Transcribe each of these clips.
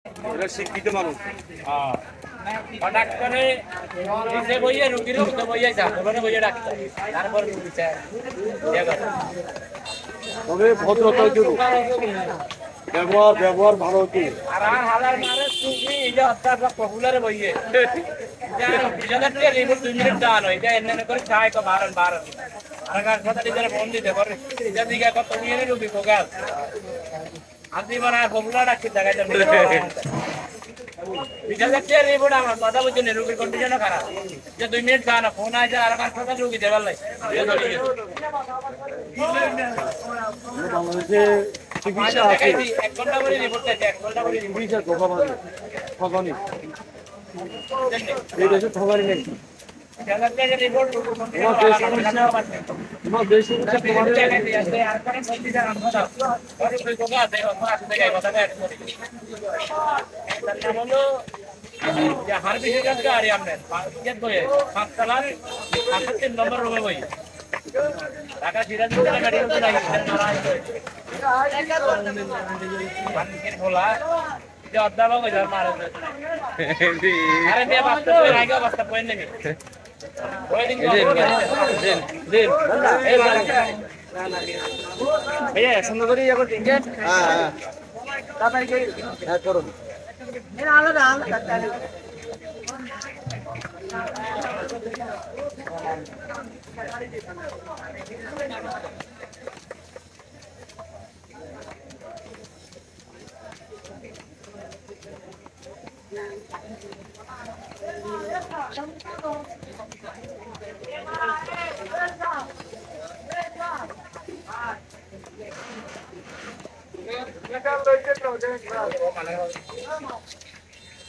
এরা শিক্ষিত মানুষ। হঠাৎ করে নিজে বইয়ে রুগীর মতো বইয়ে যা ওখানে বইয়ে ডাক্তার তারপর রুগী চায় তবে ভদ্রতা জরুরি, ব্যবহার ব্যবহার ভালো হচ্ছে। আর হালার মারে রুগী এই যে হত্যা পপুলার বইয়ে বিশালের থেকে রিমোট 2 মিনিট দান হয় এটা এনে করে চায় কো বারণ বারণ আর হাসপাতালে যারা ফোন দিতে পারে এটা দিকে কত নিয়ে রুগী কোগাল আদি মারা পপুলার ডাক্তার জায়গায় বিশালের থেকে রিমোট আমার কথা বুঝছেন রুগীর কন্ডিশনও খারাপ যে 2 মিনিট দান ফোন আছে আর হাসপাতালে রুগী দেবার লাই বাংলাদেশে চিকিৎসা আছে, 1 ঘন্টা করে রিপোর্ট আছে 1 ঘন্টা করে চিকিৎসা ঠকানি এই দেশে ঠকানি নেই। তোমার দেশ চিকিৎসা ঢাকা সিরাজগঞ্জ মেডিকেল বলা যে অধ্যাপক হয়ে যাবে মারা আরে মেয়ে বাচ্চা তো আগে অবস্থা পয়েন্ট নেবে ওই দিন भैया सुंदर करी या कुछ इंगे हां तब है हां करो मेरा आला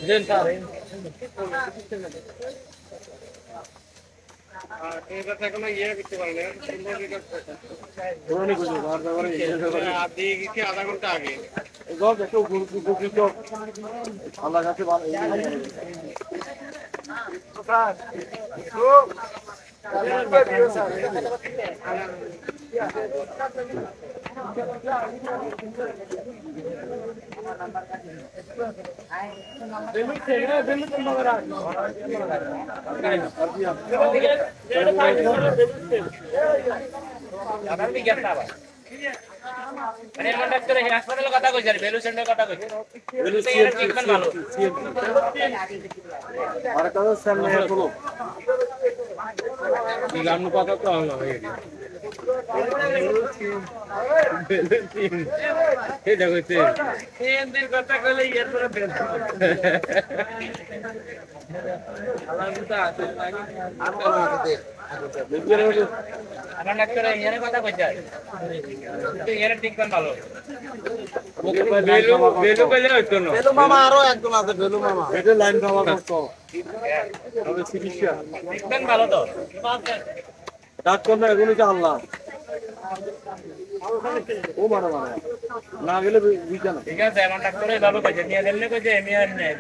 देन सर এটা থেকে না ইয়ে করতে পারলে সুন্দর পুরোনি কিছু আর ব্যাপারে আদি কি আধা ঘন্টা আগে গল্প একটু গুপিত আল্লাহ কাছে ভালো হাসপাতালে কথা কইছে বেলু সেন্টার কথা কইছে বেলু ট্রিটমেন্ট ভালো আর কাজ সামনে হলো গান কথা তো হলো এটা কইছে তিন দিন কথা কইলে এর পরে বেল আলাদা আছে আমার ডাক্তার এর কথা কইছে তো এর ট্রিটমেন্ট ভালো বেলু কইলে হইতো না বেলু মামা আরো একজন আছে বেলু মামা এটা লাইন খাওয়া করতো তবে চিকিৎসা ট্রিটমেন্ট ভালো তো ডাক্তার না এগুলো তো আল্লাহ ও মারা না গেলে বুঝা না ঠিক আছে আমার ডাক্তার এইভাবে কইছে নিয়ে গেলে কইছে এমনি আর নেই